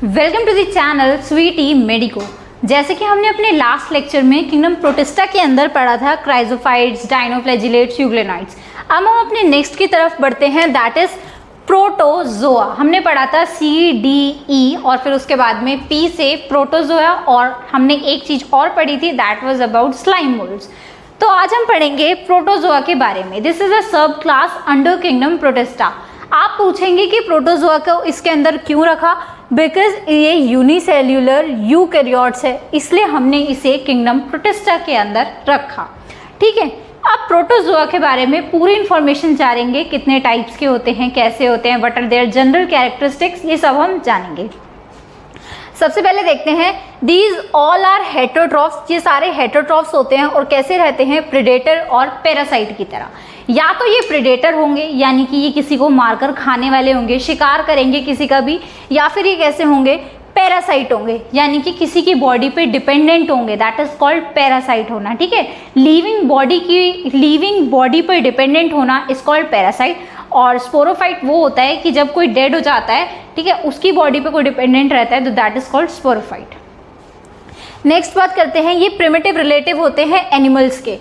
Welcome to the channel Sweety Medico. जैसे कि हमने अपने लास्ट लेक्चर में किंगडम प्रोटिस्टा के अंदर पढ़ा था क्राइजोफाइट्स, डायनोफ्लैजिलेट्स, यूग्लेनाइट्स। अब हम अपने नेक्स्ट की तरफ बढ़ते हैं, दैट इज प्रोटोजोआ। हमने पढ़ा था CDE और फिर उसके बाद में P से प्रोटोजोआ, और हमने एक चीज और पढ़ी थी that was about slime moulds. तो आज हम पढ़ेंगे प्रोटोजोआ के बारे में। दिस इज अ सब क्लास अंडर किंगडम प्रोटिस्टा। आप पूछेंगे कि प्रोटोजोआ को इसके अंदर क्यों रखा, बिकॉज ये यूनिसेल्यूलर यूकैरियोट्स है, इसलिए हमने इसे किंगडम प्रोटिस्टा के अंदर रखा। ठीक है, अब प्रोटोजोआ के बारे में पूरी इंफॉर्मेशन जानेंगे, कितने टाइप्स के होते हैं, कैसे होते हैं, what are their general characteristics, ये सब हम जानेंगे। सबसे पहले देखते हैं, दीज ऑल आर हेटेरोट्रॉफ्स। ये सारे हेटेरोट्रॉफ्स होते हैं और कैसे रहते हैं, प्रेडेटर और पैरासाइट की तरह। या तो ये प्रेडेटर होंगे, यानी कि ये किसी को मारकर खाने वाले होंगे, शिकार करेंगे किसी का भी, या फिर ये कैसे होंगे, पैरासाइट होंगे, यानी कि किसी की बॉडी पे डिपेंडेंट होंगे, दैट इज कॉल्ड पैरासाइट होना। ठीक है, लिविंग बॉडी पर डिपेंडेंट होना इज कॉल्ड पैरासाइट। और स्पोरोफाइट वो होता है कि जब कोई डेड हो जाता है, ठीक है, उसकी बॉडी पे कोई डिपेंडेंट रहता है, तो that is called sporophyte. Next बात करते हैं, ये प्रिमिटिव रिलेटिव होते हैं एनिमल्स के।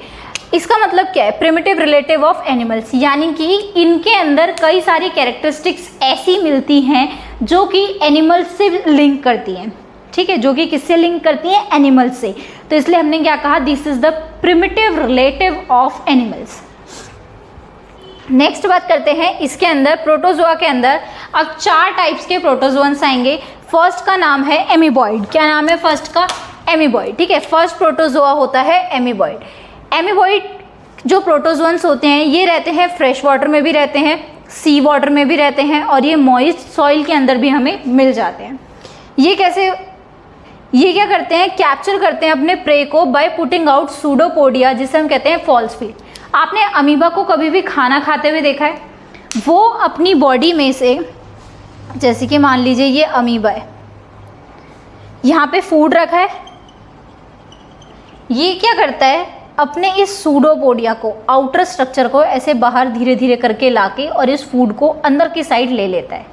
इसका मतलब क्या है, प्रिमिटिव रिलेटिव ऑफ एनिमल्स, यानी कि इनके अंदर कई सारी कैरेक्टरिस्टिक्स ऐसी मिलती हैं जो कि एनिमल्स से लिंक करती हैं। ठीक है, जो कि किससे लिंक करती हैं, एनिमल्स से। तो इसलिए हमने क्या कहा, this is the primitive relative of animals. Next बात करते हैं, इसके अंदर प्रोटोजोआ के अंदर अब 4 टाइप्स के प्रोटोजोन्स आएंगे। फर्स्ट का नाम है एमीबॉइड। क्या नाम है फर्स्ट का, एमीबॉइड। ठीक है, फर्स्ट प्रोटोजोआ होता है एमीबॉइड। एमीबॉइड जो प्रोटोजोन्स होते हैं ये रहते हैं फ्रेश वाटर में भी रहते हैं, सी वाटर में भी रहते हैं, और ये मॉइस्ट सॉइल के अंदर भी हमें मिल जाते हैं। ये क्या करते हैं, कैप्चर करते हैं अपने प्रे को बाय पुटिंग आउट सूडोपोडिया, जिसे हम कहते हैं फॉल्स फीड। आपने अमीबा को कभी भी खाना खाते हुए देखा है? वो अपनी बॉडी में से, जैसे कि मान लीजिए ये अमीबा है, यहाँ पे फूड रखा है, ये क्या करता है, अपने इस सूडोपोडिया को, आउटर स्ट्रक्चर को ऐसे बाहर धीरे धीरे करके लाके और इस फूड को अंदर की साइड ले लेता है।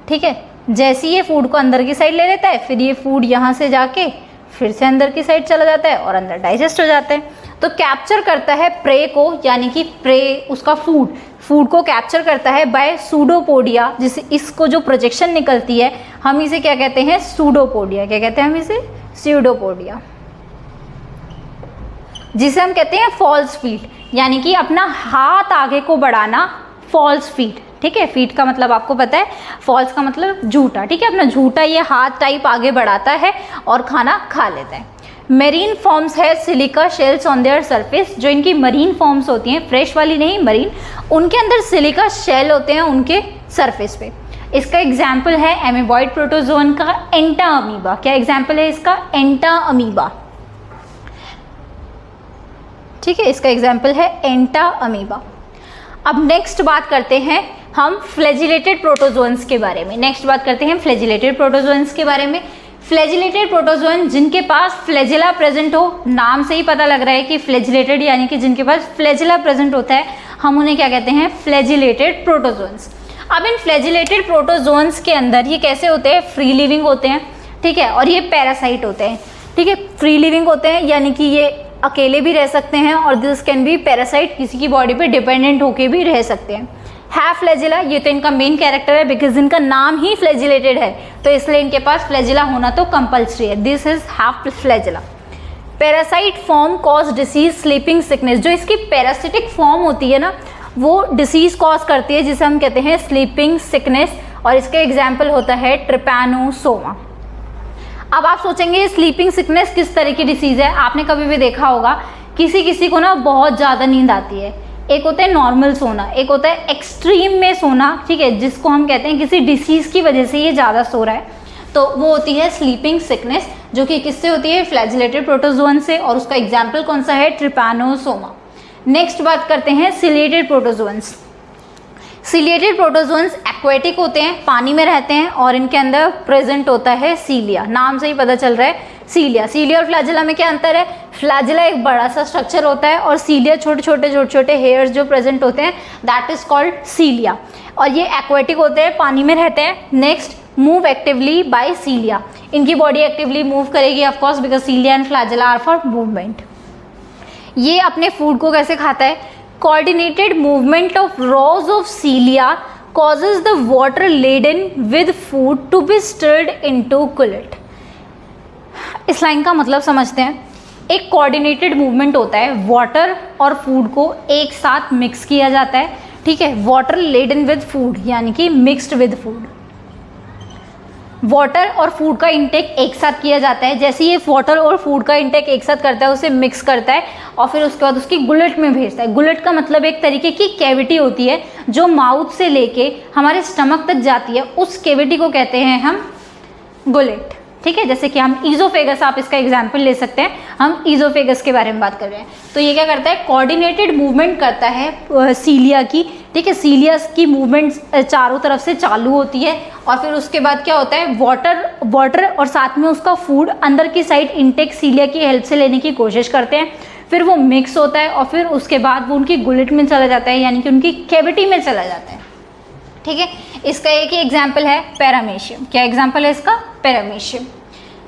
ठीक है, जैसे ये फूड को अंदर की साइड ले लेता है, फिर ये फूड यहाँ से जाके फिर से अंदर की साइड चला जाता है और अंदर डाइजेस्ट हो जाता है। तो कैप्चर करता है प्रे को, यानी कि प्रे उसका फूड को कैप्चर करता है बाय सूडोपोडिया, जिसे इसको जो प्रोजेक्शन निकलती है हम इसे क्या कहते हैं, सूडोपोडिया। क्या कहते हैं हम इसे, सूडोपोडिया, जिसे हम कहते हैं फॉल्स फीट, यानी कि अपना हाथ आगे को बढ़ाना, फॉल्स फीट। ठीक है, फीट का मतलब आपको पता है, फॉल्स का मतलब झूठा। ठीक है, अपना झूठा ये हाथ टाइप आगे बढ़ाता है और खाना खा लेता है। मेरीन फॉर्म्स है silica shells on their surface. जो इनकी मरीन फॉर्म्स होती हैं, फ्रेश वाली नहीं, मरीन, उनके अंदर सिलिका शेल होते हैं उनके सरफेस पे। इसका एग्जाम्पल है एमीबॉइड प्रोटोजोन का एंटा अमीबा। क्या एग्जाम्पल है इसका, एंटा अमीबा। ठीक है, इसका एग्जाम्पल है एंटा अमीबा। अब नेक्स्ट बात करते हैं हम फ्लैजिलेटेड प्रोटोजोन्स के बारे में। फ्लैजिलेटेड प्रोटोजोन्स के बारे में। फ्लैजिलेटेड प्रोटोजोन जिनके पास फ्लैजिला प्रेजेंट हो, नाम से ही पता लग रहा है कि फ्लैजिलेटेड, यानी कि जिनके पास फ्लैजिला प्रेजेंट होता है, हम उन्हें क्या कहते हैं, फ्लैजिलेटेड प्रोटोजोन्स। अब इन फ्लैजिलेटेड प्रोटोजोन्स के अंदर ये कैसे होते हैं, फ्री लिविंग होते हैं। ठीक है, और ये पैरासाइट होते हैं। ठीक है, फ्री लिविंग होते हैं, यानी कि ये अकेले भी रह सकते हैं, और दिस कैन बी पैरासाइट, किसी की बॉडी पे डिपेंडेंट होके भी रह सकते हैं। है फ्लैजिला, ये तो इनका मेन कैरेक्टर है, बिकॉज इनका नाम ही फ्लैजिलेटेड है, तो इसलिए इनके पास फ्लैजिला होना तो कंपल्सरी है। This is have flagella. Parasite form cause disease sleeping sickness. जो इसकी पैरासिटिक फॉर्म होती है ना, वो डिसीज कॉज करती है, जिसे हम कहते हैं स्लीपिंग सिकनेस, और इसका एग्जाम्पल होता है ट्रिपैनोसोमा। अब आप सोचेंगे स्लीपिंग सिकनेस किस तरह की डिसीज है। आपने कभी भी देखा होगा, किसी को ना बहुत ज़्यादा नींद आती है। एक होता है नॉर्मल सोना, एक होता है एक्सट्रीम में सोना। ठीक है, जिसको हम कहते हैं किसी डिसीज़ की वजह से ये ज़्यादा सो रहा है, तो वो होती है स्लीपिंग सिकनेस, जो कि किससे होती है, फ्लैजिलेटेड प्रोटोजोन से, और उसका एग्जाम्पल कौन सा है, ट्रिपैनोसोमा। नेक्स्ट बात करते हैं ciliated protozoans. Ciliated protozoans aquatic होते हैं, पानी में रहते हैं, और इनके अंदर प्रेजेंट होता है सीलिया। नाम से ही पता चल रहा है सीलिया और फ्लैजिला में क्या अंतर है, फ्लैजिला एक बड़ा सा स्ट्रक्चर होता है और सीलिया छोटे छोटे हेयर्स जो प्रेजेंट होते हैं, दैट इज कॉल्ड सीलिया, और ये एक्वेटिक होते हैं, पानी में रहते हैं। Next move actively by cilia, इनकी बॉडी एक्टिवली मूव करेगी of course because cilia and flagella are for movement. ये अपने फूड को कैसे खाता है? Coordinated movement of rows of cilia causes the water laden with food to be stirred into gullet। इस line का मतलब समझते हैं। एक कोऑर्डिनेटेड मूवमेंट होता है, वाटर और फूड को एक साथ मिक्स किया जाता है, ठीक है। वाटर लेडन विद फूड यानी कि मिक्स्ड विद फूड, वाटर और फूड का इंटेक एक साथ किया जाता है। जैसे ये वाटर और फूड का इंटेक एक साथ करता है, उसे मिक्स करता है और फिर उसके बाद उसकी गुलेट में भेजता है। गुलेट का मतलब एक तरीके की कैविटी होती है जो माउथ से लेके हमारे स्टमक तक जाती है, उस कैविटी को कहते हैं हम गुलेट, ठीक है। जैसे कि हम ईजोफेगस, आप इसका एग्जाम्पल ले सकते हैं, हम ईजोफेगस के बारे में बात कर रहे हैं। तो ये क्या करता है? कोऑर्डिनेटेड मूवमेंट करता है सीलिया की, ठीक है। सीलिया की मूवमेंट चारों तरफ से चालू होती है और फिर उसके बाद क्या होता है? वाटर और साथ में उसका फूड अंदर की साइड इंटेक सीलिया की हेल्प से लेने की कोशिश करते हैं, फिर वो मिक्स होता है और फिर उसके बाद वो उनकी गुलेट में चला जाता है, यानी कि उनकी कैविटी में चला जाता है, ठीक है। इसका एक ही एग्जाम्पल है पैरामीशियम। क्या एग्जाम्पल है इसका? पैरामीशियम।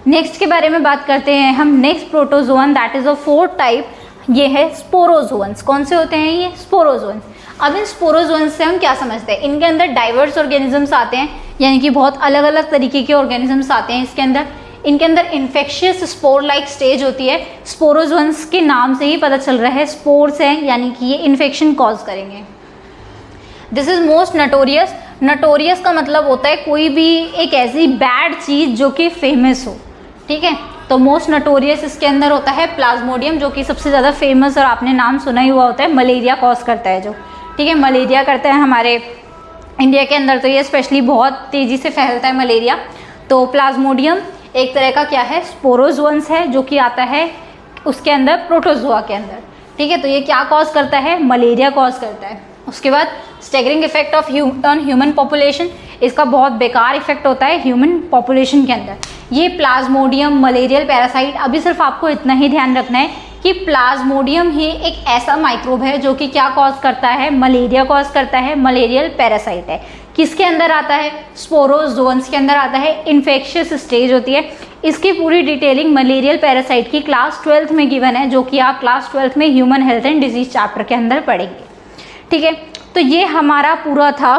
नेक्स्ट के बारे में बात करते हैं हम। Next protozoan that is of 4 type, ये है स्पोरोजोअन्स। कौन से होते हैं ये? स्पोरोजोअन्स। अब इन स्पोरोजोअन्स से हम क्या समझते हैं? इनके अंदर डाइवर्स ऑर्गेनिजम्स आते हैं, यानी कि बहुत अलग अलग तरीके के ऑर्गेनिजम्स आते हैं इसके अंदर। इनके अंदर इन्फेक्शियस स्पोर लाइक स्टेज होती है। स्पोरोजोअन्स के नाम से ही पता चल रहा है स्पोर्स हैं, यानी कि ये इन्फेक्शन कॉज करेंगे। This is most notorious. Notorious का मतलब होता है कोई भी एक ऐसी बैड चीज़ जो कि फेमस हो, ठीक है। तो मोस्ट नटोरियस इसके अंदर होता है प्लाज्मोडियम, जो कि सबसे ज़्यादा फेमस और आपने नाम सुना ही हुआ होता है, मलेरिया कॉज करता है जो, ठीक है। मलेरिया करता है हमारे इंडिया के अंदर, तो ये स्पेशली बहुत तेज़ी से फैलता है मलेरिया। तो प्लाज्मोडियम एक तरह का क्या है? स्पोरोजोअन्स है, जो कि आता है उसके अंदर प्रोटोजोआ के अंदर, ठीक है। तो ये क्या कॉज करता है? मलेरिया कॉज करता है। उसके बाद staggering effect of on human population, इसका बहुत बेकार इफेक्ट होता है ह्यूमन पॉपुलेशन के अंदर। ये प्लाज्मोडियम मलेरियल पैरासाइट, अभी सिर्फ आपको इतना ही ध्यान रखना है कि प्लाज्मोडियम ही एक ऐसा माइक्रोब है जो कि क्या कॉज करता है? मलेरिया कॉज करता है, मलेरियल पैरासाइट है। किसके अंदर आता है? स्पोरोजोअन्स के अंदर आता है। इन्फेक्शियस स्टेज होती है। इसकी पूरी डिटेलिंग मलेरियल पैरासाइट की क्लास 12th में गिवन है, जो कि आप क्लास 12th में human health and disease chapter के अंदर पढ़ेंगे, ठीक है। तो ये हमारा पूरा था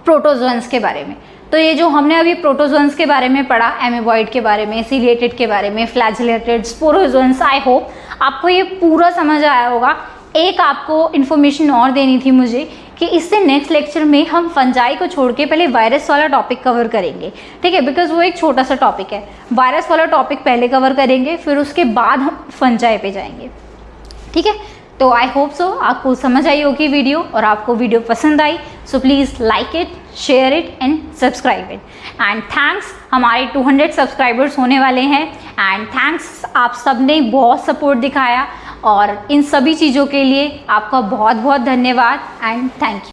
प्रोटोजोअन्स के बारे में। तो ये जो हमने अभी प्रोटोजोअन्स के बारे में पढ़ा, एमीबॉइड के बारे में, सीलिएटेड के बारे में, फ्लैजिलेटेड, स्पोरोजोअन्स, आई होप आपको ये पूरा समझ आया होगा। एक आपको इन्फॉर्मेशन और देनी थी मुझे कि इससे नेक्स्ट लेक्चर में हम फंजाई को छोड़ के पहले वायरस वाला टॉपिक कवर करेंगे, ठीक है, बिकॉज वो एक छोटा सा टॉपिक है। वायरस वाला टॉपिक पहले कवर करेंगे, फिर उसके बाद हम फंजाई पे जाएंगे, ठीक है। तो आई होप सो आपको समझ आई होगी वीडियो, और आपको वीडियो पसंद आई, so please like it, share it and subscribe it. And thanks, हमारे 200 सब्सक्राइबर्स होने वाले हैं, एंड थैंक्स, आप सब ने बहुत सपोर्ट दिखाया, और इन सभी चीज़ों के लिए आपका बहुत बहुत धन्यवाद एंड थैंक यू।